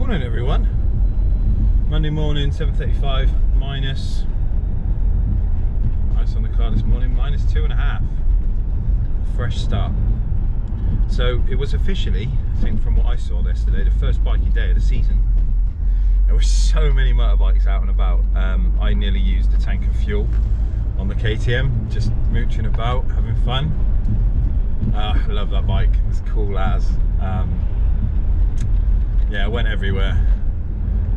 Morning everyone. Monday morning, 7:35, minus ice on the car this morning, minus 2.5. Fresh start. So it was officially, I think from what I saw yesterday, the first biking day of the season. There were so many motorbikes out and about. I nearly used a tank of fuel on the KTM, just mooching about, having fun. I love that bike, it's cool as. Yeah, I went everywhere.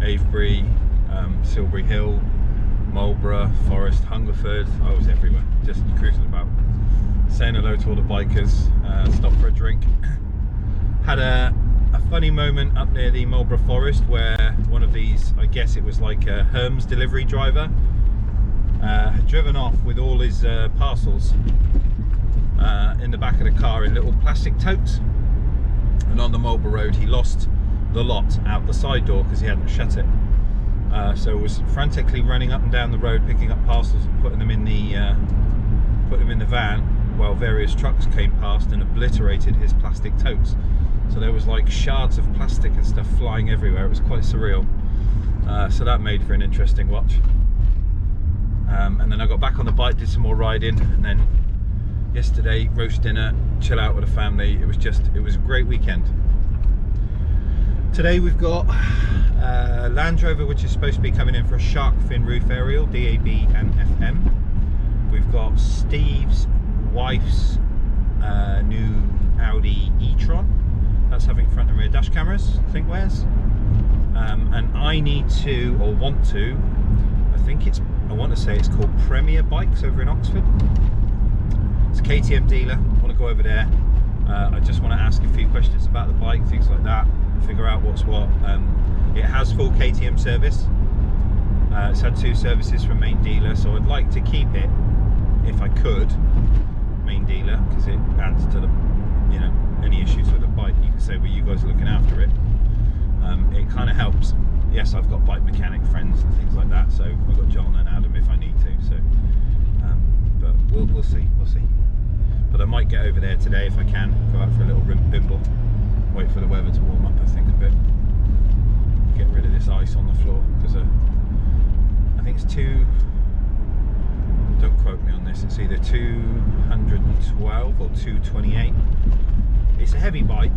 Avebury, Silbury Hill, Marlborough, Forest, Hungerford. I was everywhere, just cruising about, saying hello to all the bikers. Stopped for a drink. Had a funny moment up near the Marlborough Forest where one of these, I guess it was like a Herms delivery driver, had driven off with all his parcels in the back of the car in little plastic totes, and on the Marlborough Road he lost the lot out the side door because he hadn't shut it. So was frantically running up and down the road picking up parcels and putting them in the van, while various trucks came past and obliterated his plastic totes. So there was like shards of plastic and stuff flying everywhere. It was quite surreal. So that made for an interesting watch. And then I got back on the bike, did some more riding, and then yesterday roast dinner, chill out with the family. It was a great weekend. Today we've got Land Rover, which is supposed to be coming in for a shark fin roof aerial, DAB and FM. We've got Steve's wife's new Audi e-tron. That's having front and rear dash cameras, I think wears. And I need to, or want to, I want to say it's called Premier Bikes over in Oxford. It's a KTM dealer. I want to go over there. I just want to ask a few questions about the bike, things like that, figure out what's what. It has full KTM service. It's had 2 services from main dealer, so I'd like to keep it, if I could, main dealer, because it adds to the, any issues with the bike. You can say, well, you guys are looking after it. It kind of helps. Yes, I've got bike mechanic friends and things like that, so I've got John and Adam if I need to. So, but we'll see. But I might get over there today if I can. Go out for a little bimble. Wait for the weather to warm up, I think, a bit. Get rid of this ice on the floor, because I think it's don't quote me on this, it's either 212 or 228. It's a heavy bike,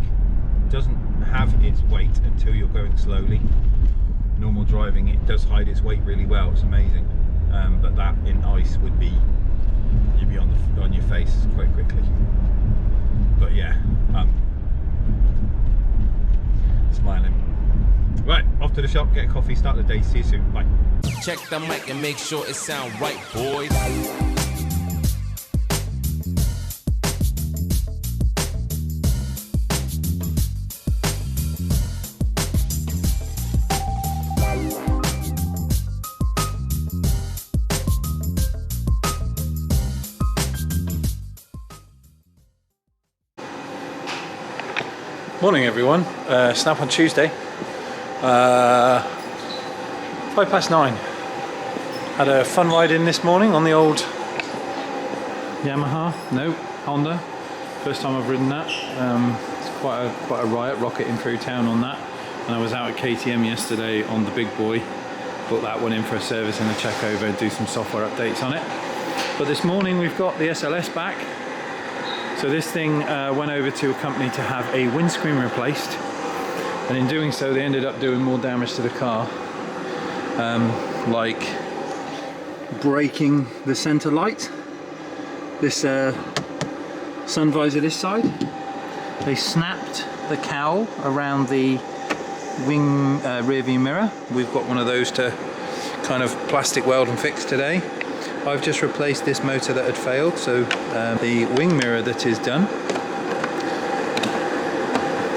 doesn't have its weight until you're going slowly. Normal driving, it does hide its weight really well, it's amazing. But that in ice would be, you'd be on your face quite quickly. But yeah, smiling. Right, off to the shop, get a coffee, start the day. See you soon. Bye. Check the mic and make sure it sound right, boys. Morning everyone, Snap on Tuesday, 9:05. Had a fun ride in this morning on the old Honda. First time I've ridden that. It's quite a riot, rocketing through town on that. And I was out at KTM yesterday on the big boy, put that one in for a service and a check over, do some software updates on it. But this morning we've got the SLS back. So this thing went over to a company to have a windscreen replaced, and in doing so they ended up doing more damage to the car, like breaking the center light, this sun visor this side. They snapped the cowl around the wing rear view mirror. We've got one of those to kind of plastic weld and fix today. I've just replaced this motor that had failed, so the wing mirror that is done,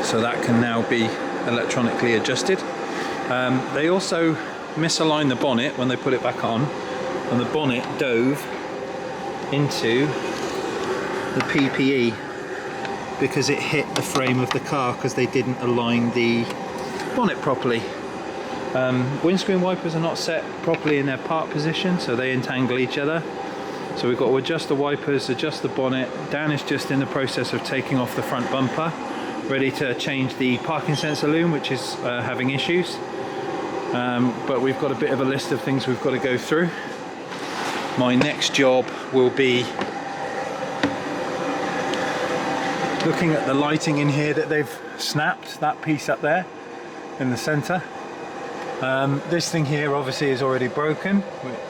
so that can now be electronically adjusted. They also misaligned the bonnet when they put it back on, and the bonnet dove into the PPE because it hit the frame of the car because they didn't align the bonnet properly. Windscreen wipers are not set properly in their park position, so they entangle each other. So we've got to adjust the wipers, adjust the bonnet. Dan is just in the process of taking off the front bumper, ready to change the parking sensor loom, which is having issues. But we've got a bit of a list of things we've got to go through. My next job will be looking at the lighting in here that they've snapped, that piece up there in the center. This thing here obviously is already broken.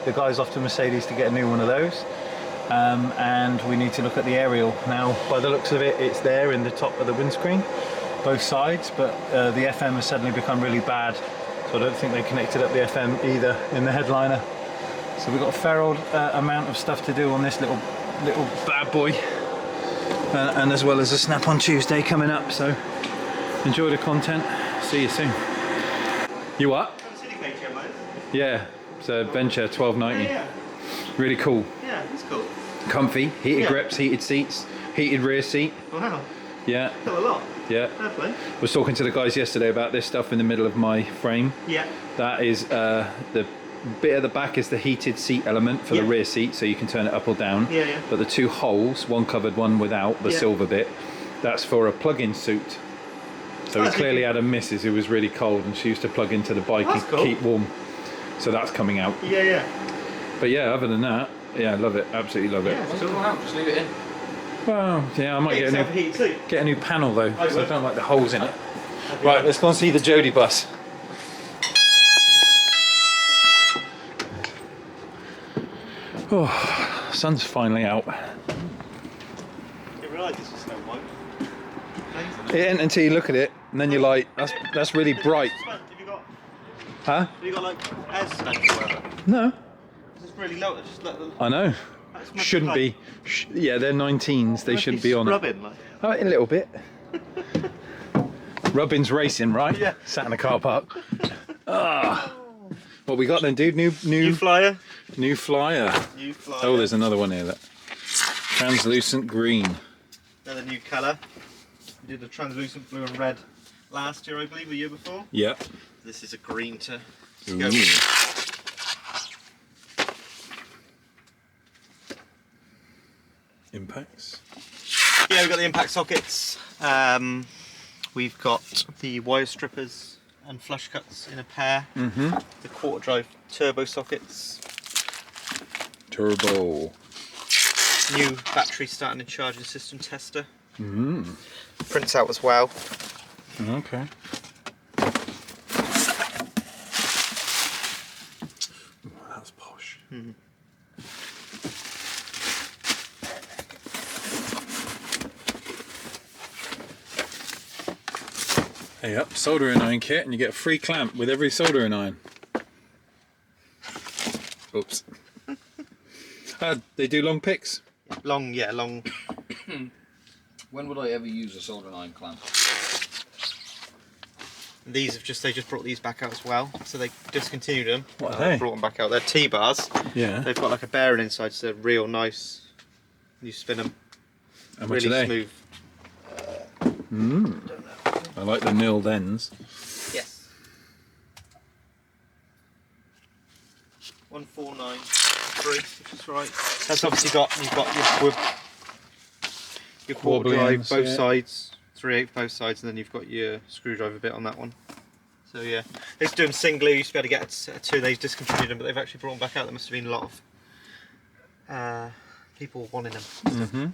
The guy's off to Mercedes to get a new one of those. And we need to look at the aerial. Now, by the looks of it, it's there in the top of the windscreen, both sides, but the FM has suddenly become really bad. So I don't think they connected up the FM either in the headliner. So we've got a fair old amount of stuff to do on this little bad boy. And as well as a Snap on Tuesday coming up, so enjoy the content. See you soon. You what? Yeah, it's a Venture 1290. Yeah. Really cool. Yeah, it's cool. Comfy, heated grips, heated seats, heated rear seat. Wow. Yeah. Got a lot. Yeah. Fair play. I was talking to the guys yesterday about this stuff in the middle of my frame. Yeah. That is the bit at the back is the heated seat element for the rear seat, so you can turn it up or down. Yeah, yeah. But the two holes, one covered, one without, the silver bit, that's for a plug-in suit. So we clearly had a missus who was really cold and she used to plug into the bike and keep warm. So that's coming out. Yeah, yeah. But yeah, other than that, yeah, I love it. Absolutely love it. Yeah, it's cool. Just leave it in. Well, yeah, I might get a new panel though, because I don't like the holes in it. Right, let's go and see the Jody bus. Oh, sun's finally out. You realise this is Snow White? It ain't until you look at it, and then you're like, that's really bright. Have you got? Huh? Have you got like air suspension or whatever? No. It's really low. It's just like the. I know. Shouldn't be. Yeah, they're 19s. They shouldn't be on it. Rubbing, like. Oh, a little bit. Rubbin's racing, right? Yeah. Sat in the car park. Ah. What we got then, dude? New flyer. New flyer. New flyer. Oh, there's another one here. Look. Translucent green. Another new colour. We did a translucent blue and red last year, I believe, or the year before. Yeah. This is a green to Ooh. go. Impacts. Yeah, we've got the impact sockets. We've got the wire strippers and flush cuts in a pair. Mm-hmm. The quarter drive turbo sockets. Turbo. New battery starting and charging system tester. Mm. Prints out as well. Okay. Oh, that's posh. Mm. Hey up, soldering iron kit, and you get a free clamp with every soldering iron. Oops. They do long picks? Long, yeah, long. When would I ever use a soldering iron clamp? These have they just brought these back out as well. So they discontinued them. What are they? Brought them back out. They're T-bars. Yeah. They've got like a bearing inside, so they're real nice. You spin them. How much really are they? Smooth. Mm. I like the nilled ends. Yes. 1493, which is right. That's obviously you've got your quarter Wobbly drive ends, both yeah. sides, 3/8 both sides, and then you've got your screwdriver bit on that one. So yeah, they used to do them singly. You used to be able to get a two. They discontinued them, but they've actually brought them back out. There must have been a lot of people wanting them. Mm-hmm.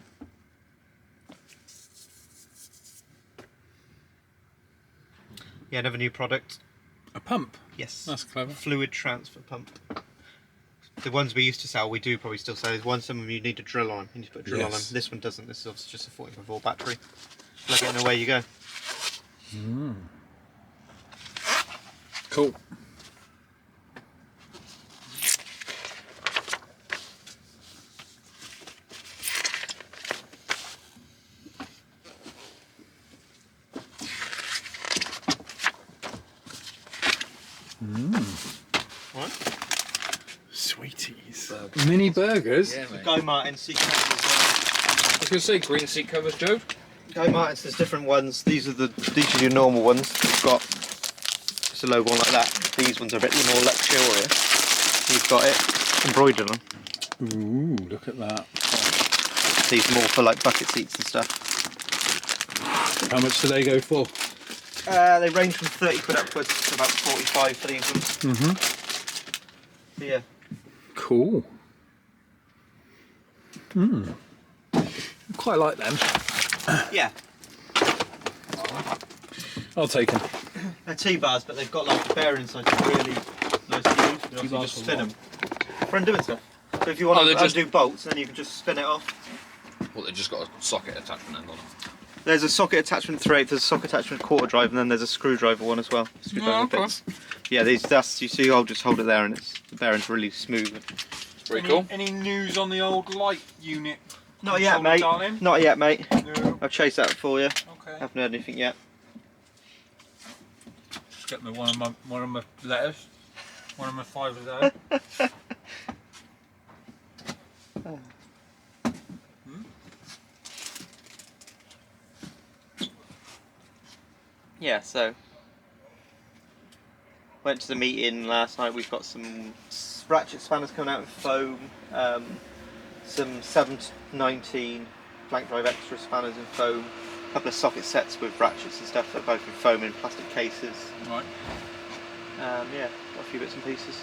Yeah, another new product. A pump? Yes. That's clever. Fluid transfer pump. The ones we used to sell, we do probably still sell. There's one, some of them you need a drill on. You need to put a drill on them. This one doesn't. This is obviously just a 45 volt battery. Plug it and away you go. Mm. Cool. What? Sweeties. Mini burgers? Yeah, mate. Guy Martin seat covers as well. I was going to say green seat covers, Joe. Guy Martin's, there's different ones. These are your normal ones. You've got just a logo on like that. These ones are a bit more luxurious. You've got it embroidered on. Ooh, look at that. These more for like bucket seats and stuff. How much do they go for? They range from 30 quid upwards to about 45 for these ones. So yeah. Cool. Quite like them. Yeah. I'll take them. They're T-bars, but they've got like a bearing inside. It's really nice to use. You can just spin them. For doing stuff. So if you want to do bolts, then you can just spin it off. Well, they've just got a socket attachment end on them. There's a socket attachment 3/8, there's a socket attachment quarter drive, and then there's a screwdriver one as well. Screwdriver bits. Yeah, that's you see. I'll just hold it there, and the bearing's really smooth. It's pretty cool. Any news on the old light unit? Not yet, mate. Darling? Not yet, mate. No. I've chased that for you. Okay. Haven't heard anything yet. Just get me one of my letters. One of my 5 letters. Yeah, so went to the meeting last night. We've got some ratchet spanners coming out in foam, some 719 flank drive extra spanners in foam, a couple of socket sets with ratchets and stuff that are both in foam in plastic cases. Right. Yeah, got a few bits and pieces.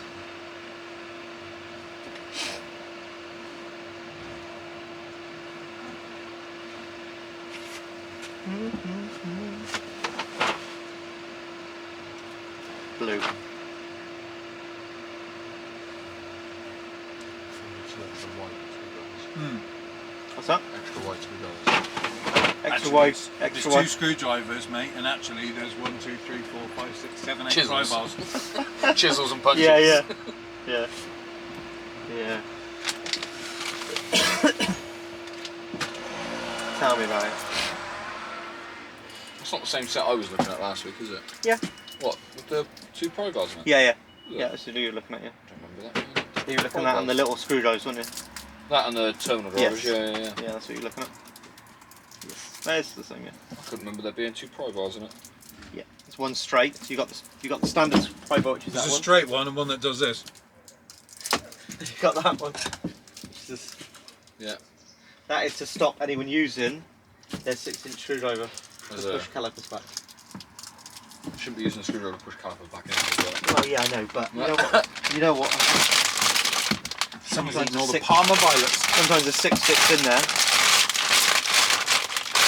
Blue. What's that? Extra white screwdrivers. Extra wide. Extra There's wide. 2 screwdrivers, mate, and actually there's 1, 2, 3, 4, 5, 6, 7, 8 Chisels. pry bars. Chisels and punches. Yeah, yeah. Yeah. Yeah. Tell me about it. It's not the same set I was looking at last week, is it? Yeah. What? With the 2 pry bars in it? Yeah, yeah. Yeah. Yeah, that's what you were looking at, yeah. I don't remember that. You were looking at on the little screwdrivers, weren't you? That and the terminal drivers, Yes. yeah. Yeah, that's what you're looking at. Yes. That's the same, yeah. I couldn't remember there being 2 pry bars in it. Yeah. It's one straight. So you got the standard pry bar, which is There's that a one. straight one and one that does this. You got that one. Yeah. That is to stop anyone using their 6-inch screwdriver to As push calipers back. Shouldn't be using a screwdriver to push calipers back in as well. Well, yeah, I know, but you know what? You know what? Someone's Sometimes eating all the six- Parma violets. Sometimes a 6 fits in there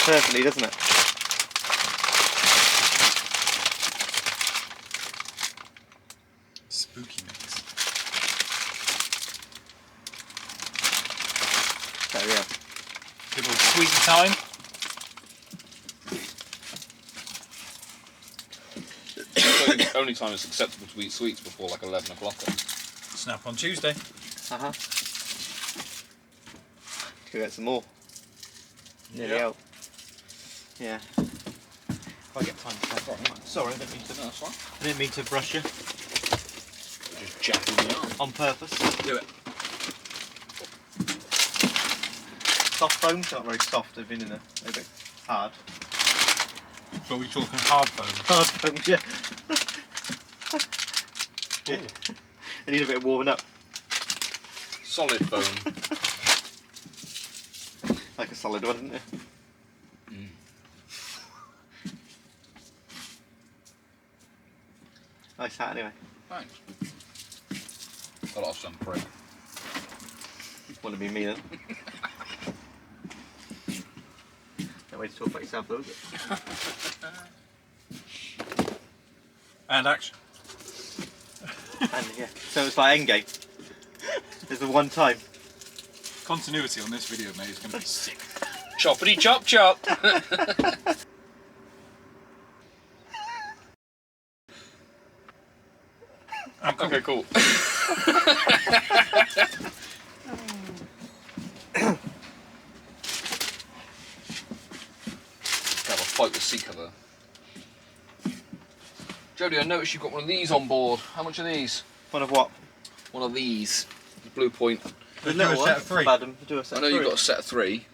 perfectly, doesn't it? Spooky mix. So yeah. Good old sweet time. Only time it's acceptable to eat sweets before like 11 o'clock. Snap on Tuesday. Go get some more. Nearly Yeah. out. Yeah. If I get time to take that. Sorry, I didn't mean to. No, that's fine. I didn't mean to brush you Just jacking the arm. on purpose. Do it. Soft foam's not very soft. They've been in a bit hard. But we're talking hard foam. Hard foam, yeah. Yeah. They need a bit of warming up, Solid foam. like a solid one, didn't it? Nice hat anyway. Thanks. A lot of sun for it. Want to be me then? No way to talk about yourself though, is it? And action. And yeah, so it's like Endgame. There's the one time. Continuity on this video, mate, is going to be sick. Choppity chop chop. Okay, cool. Have a fight with seat cover. Jodie, I noticed you've got one of these on board. How much are these? One of what? One of these. The Blue Point. The Do a little set one. of 3. Adam, do a set I know of 3. you've got a set of 3.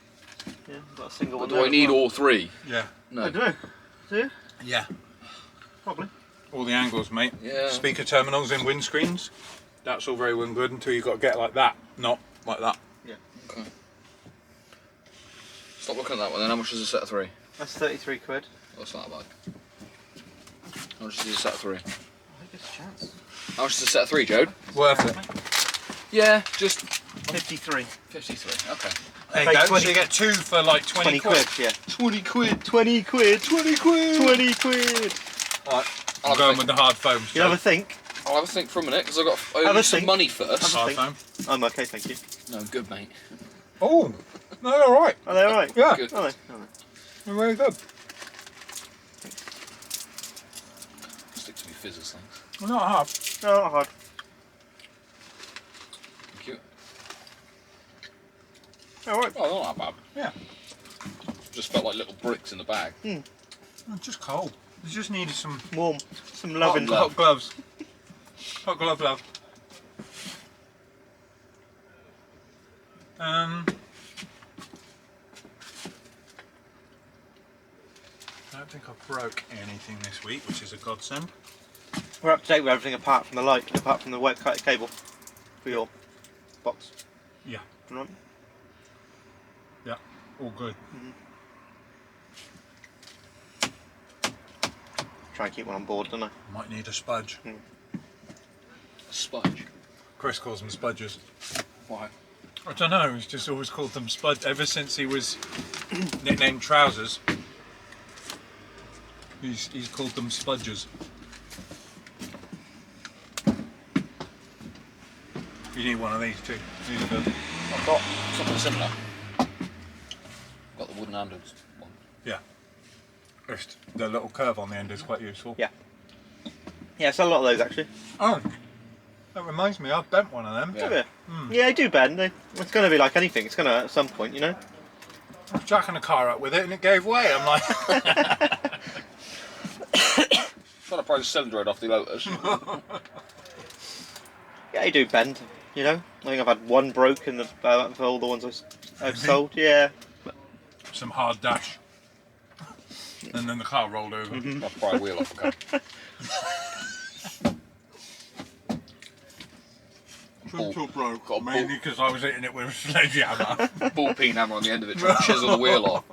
Yeah, I've got a single But one. do I there need as well. all 3? Yeah. No. I don't know. Do you? Yeah. Probably. All the angles, mate. Yeah. Speaker terminals in windscreens. That's all very well and good until you've got to get like that, not like that. Yeah. Okay. Stop looking at that one then. How much is a set of 3? That's 33 quid. That's not bad. How much is a set of 3? I think it's a chance. How much is a set of 3, Joe? Worth it. Yeah, just 53. 53. Okay. There you Paid go. 20 So you get 2 for like 20 quid, yeah. 20 quid. 20 quid. 20 quid. 20 quid. Alright. I'm going with the hard foam. You have a think? I'll have a think for a minute because I've got Have a some think. money first. Have hard think. foam. I'm okay, thank you. No, I'm good, mate. Oh, no, they're all right. Are they alright? Yeah, Good. Are they? Are they're very good. Stick to me fizzes, thanks. They're not hard. they? No, not hard. Thank you. Alright. Oh, they're not that bad. Yeah. Just felt like little bricks in the bag. It's just cold. You just needed some Warm. Some loving. love. hot gloves. Hot glove love. I don't think I broke anything this week, which is a godsend. We're up to date with everything apart from the light, apart from the wet cable for your box. Yeah, Right? yeah, all good. Try and keep one on board, don't I? Might need a spudge. A sponge. Chris calls them spudgers. Why? I don't know, he's just always called them spudge ever since he was nicknamed Trousers. He's called them spudgers. You need one of these too. These are good. I've got something similar. Got the wooden handles one. Yeah. Just the little curve on the end is quite useful. Yeah. Yeah, it's a lot of those actually. Oh, that reminds me, I've bent one of them. Do you? Yeah, they do bend. It's going to be like anything. It's going to at some point, you know. I was jacking the car up with it and it gave way. I'm like, Trying to pry the cylinder head off the Lotus. Yeah, they do bend. You know. I think I've had one broke in the for all the ones I've sold. Yeah. some hard dash. And then the car rolled over. I'll pry a wheel off the car. Broke, got a mainly because I was hitting it with a sledgehammer. Ball peen hammer on the end of it, trying to chisel the wheel off.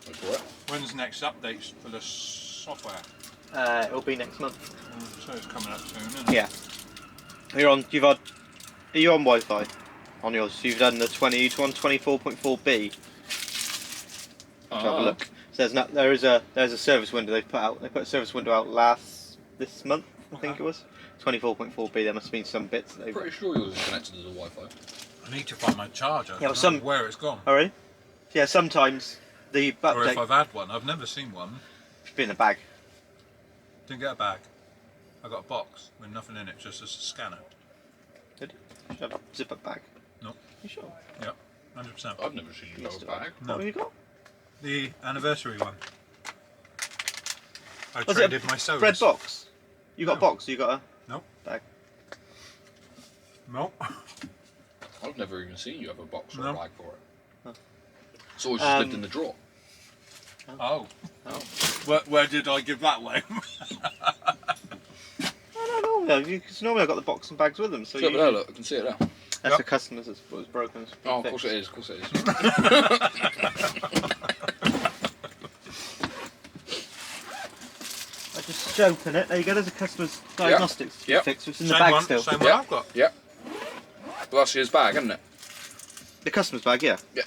Wait for it. When's the next updates for the software? It'll be next month. So it's coming up soon, isn't it? Yeah. Are you on Wi-Fi? On yours? So you've done the 24.4b. Have a look. So there's a service window they've put out. They put a service window out this month, I think it was. 24.4b. There must have been some bits that they've. Pretty sure yours is connected to the Wi-Fi. I need to find my charger. Yeah, I don't know where it's gone. Oh really? Yeah. Sometimes the Or if update I've had one. I've never seen one. should be in a bag. Didn't get a bag. I got a box with nothing in it, just a scanner. Did you? Should have a zip-up bag. No. You sure? Yep, 100%. I've never seen you have a bag. What have you got? The anniversary one. I Was it traded my sodas. Bread box. You got a No. box. You got a Nope. bag. Nope. I've never even seen you have a box or No. a bag for it. It's always just lived in the drawer. Oh. Oh. Where did I give that away? I don't know. Because normally I've got the box and bags with them. So Look, you, there, look, I can see it there. that's Yep. the customers that was broken. It's been Oh, of fixed. course it is, of course it is. I just open it. There you go. There's a customer's diagnostics to be Yep. fixed. It's in the Same bag one, still. Same one Yeah. I've got. Yep. Well, that's his bag, isn't it? The customer's bag, yeah. Yeah.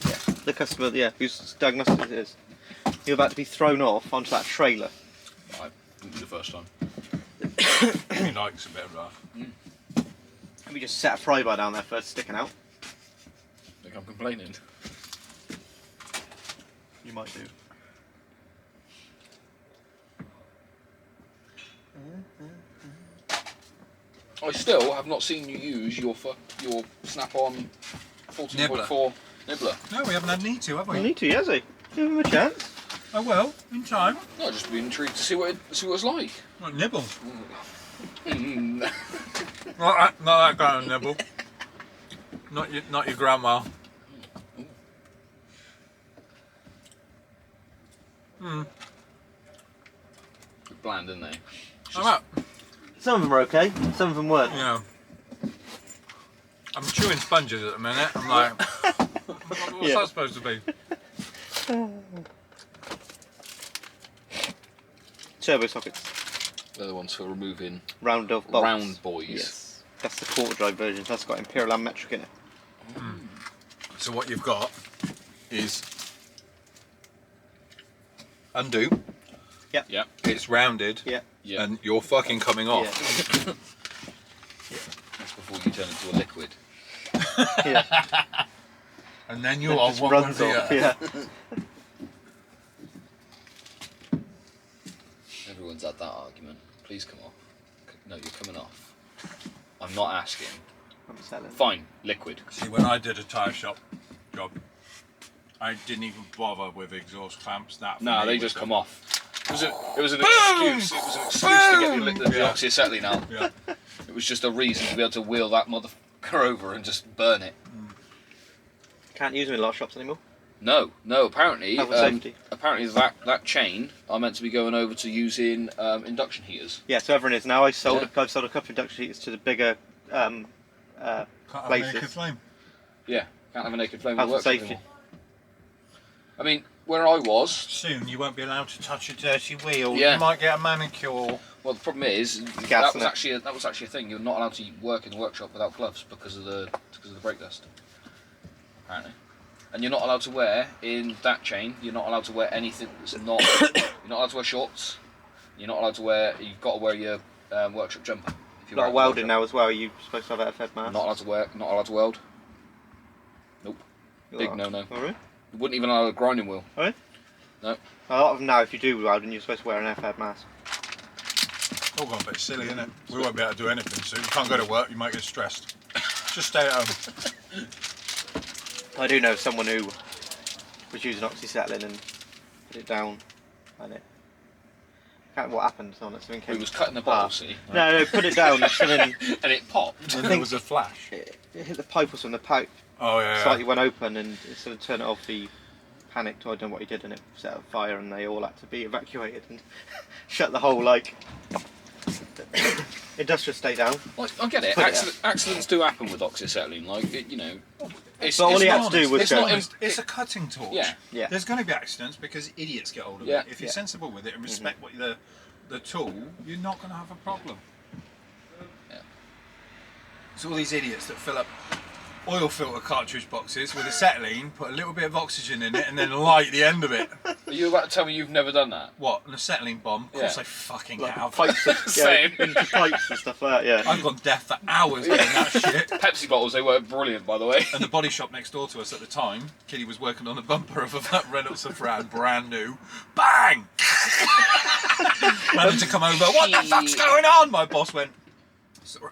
Yeah. The customer, yeah, whose diagnostics it is. You're about to be thrown off onto that trailer. I didn't be the first time. He likes a bit of rough. And we just set a fry bar down there first, sticking out. Think I'm complaining. You might do. I still have not seen you use your snap-on 14.4 nibbler. No, we haven't had need to, have I we? need to, has he? Give him a chance. I will, in time. No, I've just been intrigued to see what it's like. Like nibble. Mm. Not that kind of nibble. Not your grandma. Bland, isn't they? I'm up. Some of them are okay, some of them weren't. Yeah. I'm chewing sponges at the minute. I'm like, what's that supposed to be? Turbo sockets. They're the ones for removing Round of bolts. round boys. Yes. That's the quarter drive version. That's got Imperial and metric in it. So what you've got is undo. Yep. Yeah. It's rounded. Yeah. Yeah. And you're fucking coming off. That's before you turn into a liquid. Yeah. And then you It are just one runs with the off. earth. Yeah. Everyone's had that argument. Please come off. No, you're coming off. I'm not asking. I'm selling. Fine, liquid. See, when I did a tyre shop job, I didn't even bother with exhaust clamps. That for No, me they was just the- come off. It was an excuse. It was an excuse to get the Yeah. oxyacetylene out. Yeah. It was just a reason to be able to wheel that motherfucker over and just burn it. Can't use them in a lot of shops anymore. No. Apparently, Health and safety. apparently that chain are meant to be going over to using induction heaters. Yeah, so everyone is now. I've sold Yeah. a couple of induction heaters to the bigger Can't have a places. naked flame. Yeah, can't have a naked flame in Health the and workshop safety. anymore. I mean, where I was, Soon you won't be allowed to touch a dirty wheel. Yeah. You might get a manicure. well, the problem is gas that in was it. actually a thing. You're not allowed to work in the workshop without gloves because of the brake dust. Apparently, and you're not allowed to wear in that chain. You're not allowed to wear anything that's not. You're not allowed to wear shorts. You're not allowed to wear. You've got to wear your workshop jumper. If A lot of welding now as well. You're supposed to have a Fed mask. Not allowed to wear. Not allowed to weld. Nope. You Big are. no-no. Oh, really? You wouldn't even allow a grinding wheel. Oh, really? No. A lot of them now, if you do welding, you're supposed to wear an Fed mask. All gone a bit silly, isn't it? We won't be able to do anything soon. You can't go to work, you might get stressed. Just stay at home. I do know someone who was using oxyacetylene and put it down, and it. I can't remember what happened on it. Something came. He was cutting the bottle, see, No, put it down. And something. and it popped. And there was a flash. It hit the pipe or something. The pipe Oh yeah. slightly went open, and instead of turning it off, he panicked. I don't know what he did, and it set up fire, and they all had to be evacuated and shut the whole industrial state down. Like, I get it. Put it Accidents do happen with oxyacetylene. Like, it's, But all it's he had not- to do was it's go- not. It's a cutting torch. Yeah. Yeah. There's going to be accidents because idiots get hold of Yeah. it. If you're Yeah. sensible with it and respect what the tool, you're not going to have a problem. Yeah. It's all these idiots that fill up oil filter cartridge boxes with acetylene, put a little bit of oxygen in it, and then light the end of it. Are you about to tell me you've never done that? What? An acetylene bomb? Of course Yeah. I fucking Like have. pipes, Same. into pipes and stuff like that. Yeah. I've gone deaf for hours doing that shit. Pepsi bottles, they were brilliant, by the way. And the body shop next door to us at the time, Kitty was working on the bumper of a Renault Safran, brand new. Bang! Managed to come over. What the fuck's going on? My boss went,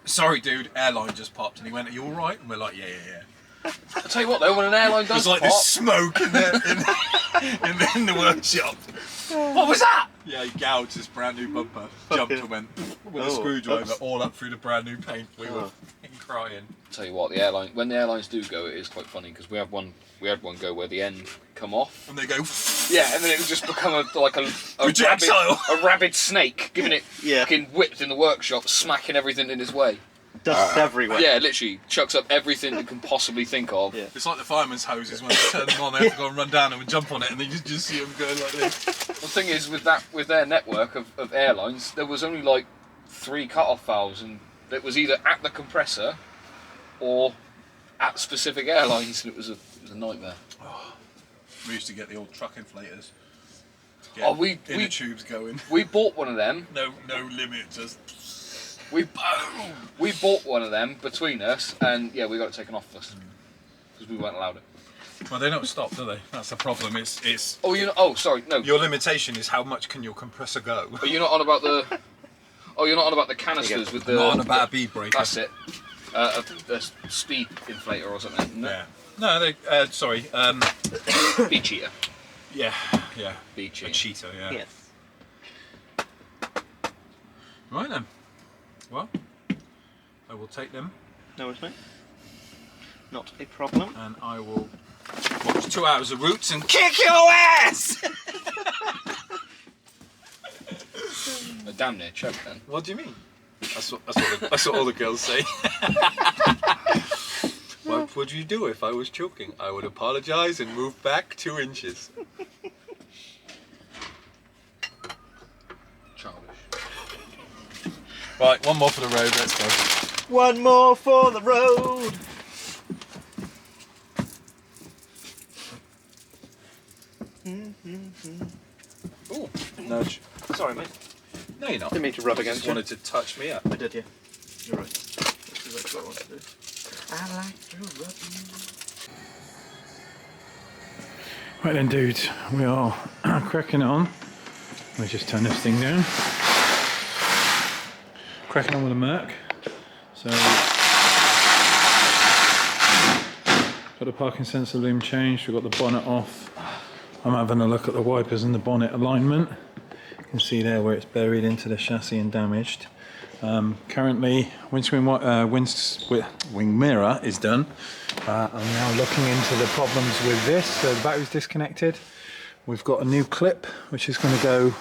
sorry, dude, airline just popped. And he went, are you all right? And we're like, yeah. I'll tell you what, though, when an airline does There's like pop, this smoke in the workshop. What was that? Yeah, he gouged his brand new bumper, jumped and went with a Oh, screwdriver oops. all up through the brand new paint. We were Oh. fucking crying. tell you what, when the airlines do go, it is quite funny because we had one go where the end come off. And they go, Yeah, and then it would just become a Projectile. rabid snake, giving it Yeah. fucking whipped in the workshop, smacking everything in his way. Dust everywhere. Yeah, literally chucks up everything it can possibly think of. Yeah. it's like the fireman's hoses when they turn them on, they have to go and run down and jump on it, and then you just see them going like this. The thing is, with their network of airlines, there was only like 3 cut-off valves, and it was either at the compressor or at specific airlines, and it was a nightmare. We used to get the old truck inflators. Oh, we inner tubes going. we bought one of them. No limit, just. We bought one of them between us, and yeah, we got it taken off us because we weren't allowed it. Well, they don't stop, do they? That's the problem. It's Oh, oh, sorry, no. your limitation is how much can your compressor go. But you're not on about the. Oh, you're not on about the canisters with the. Not on about a bead breaker. That's it. A speed inflator or something. No. Yeah. No, they. Sorry. Bead cheater. Yeah. Bead A cheater. cheater. Yeah. Yes. Right then. Well, I will take them No worries, mate. Not a problem. and I will watch 2 hours of Roots and kick your ass. A damn near choke then. What do you mean? That's what all the girls say. What would you do if I was choking? I would apologise and move back 2 inches. Childish. Right, one more for the road, let's go. One more for the road. Ooh, nudge. Sorry, mate. No, you're not. Didn't mean to rub You against just you. wanted to touch me up. I did, yeah. You're right. That's exactly what I wanted to do. I like to rub you. Right then, dudes, we are cracking on. Let me just turn this thing down. Cracking on with a merc. So, got the parking sensor loom changed. We've got the bonnet off. I'm having a look at the wipers and the bonnet alignment. You can see there where it's buried into the chassis and damaged. Currently, wing mirror is done. I'm now looking into the problems with this. So the battery's disconnected. We've got a new clip which is going to go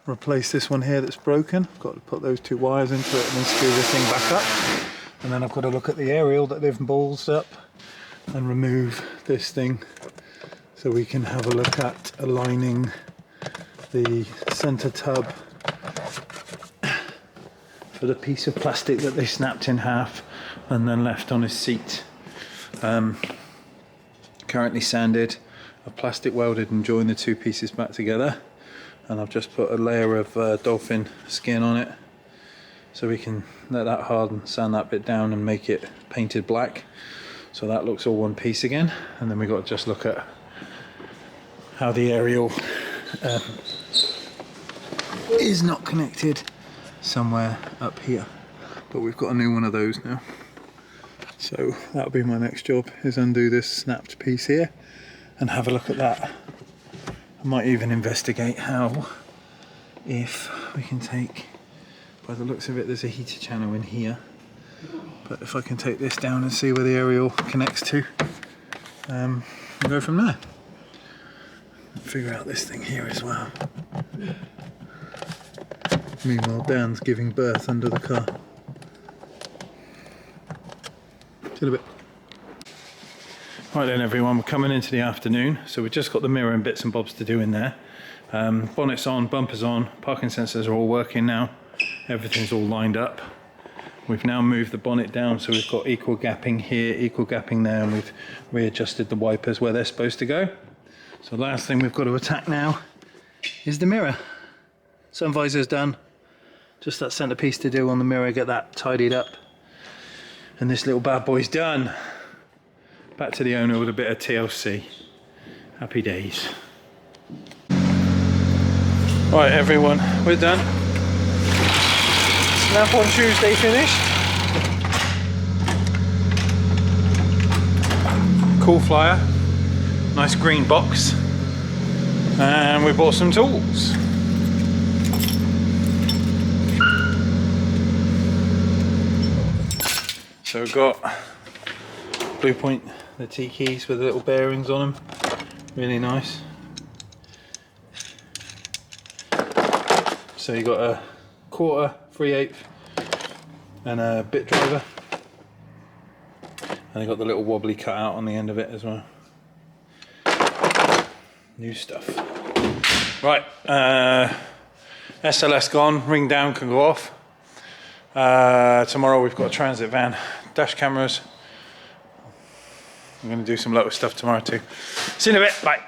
replace this one here that's broken. I've got to put those 2 wires into it and then screw this thing back up. And then I've got to look at the aerial that they've ballsed up and remove this thing so we can have a look at aligning the center tub for the piece of plastic that they snapped in half and then left on his seat. Currently sanded, I've plastic welded and joined the 2 pieces back together, and I've just put a layer of dolphin skin on it so we can let that harden, sand that bit down and make it painted black so that looks all one piece again. And then we got to just look at how the aerial is not connected somewhere up here, but we've got a new one of those now. So that'll be my next job, is undo this snapped piece here and have a look at that. I might even investigate how, if we can take, by the looks of it, there's a heater channel in here, but if I can take this down and see where the aerial connects to, we'll go from there. Figure out this thing here as well. Meanwhile, Dan's giving birth under the car. See you in a bit. Right then everyone, we're coming into the afternoon, so we've just got the mirror and bits and bobs to do in there. Bonnet's on, bumpers on, parking sensors are all working now. Everything's all lined up. We've now moved the bonnet down so we've got equal gapping here, equal gapping there, and we've readjusted the wipers where they're supposed to go. So the last thing we've got to attack now is the mirror. Sun visor's done. Just that centerpiece to do on the mirror, get that tidied up. And this little bad boy's done. Back to the owner with a bit of TLC. Happy days. Right everyone, we're done. Snap on Tuesday finished. Cool flyer. Nice green box. And we bought some tools. So we've got Blue Point, the T keys with the little bearings on them, really nice. So you got a 1/4, 3/8 and a bit driver, and you got the little wobbly cut out on the end of it as well. New stuff. Right, SLS gone, ring down can go off. Tomorrow we've got a transit van, dash cameras. I'm going to do some local stuff tomorrow too. See you in a bit, bye.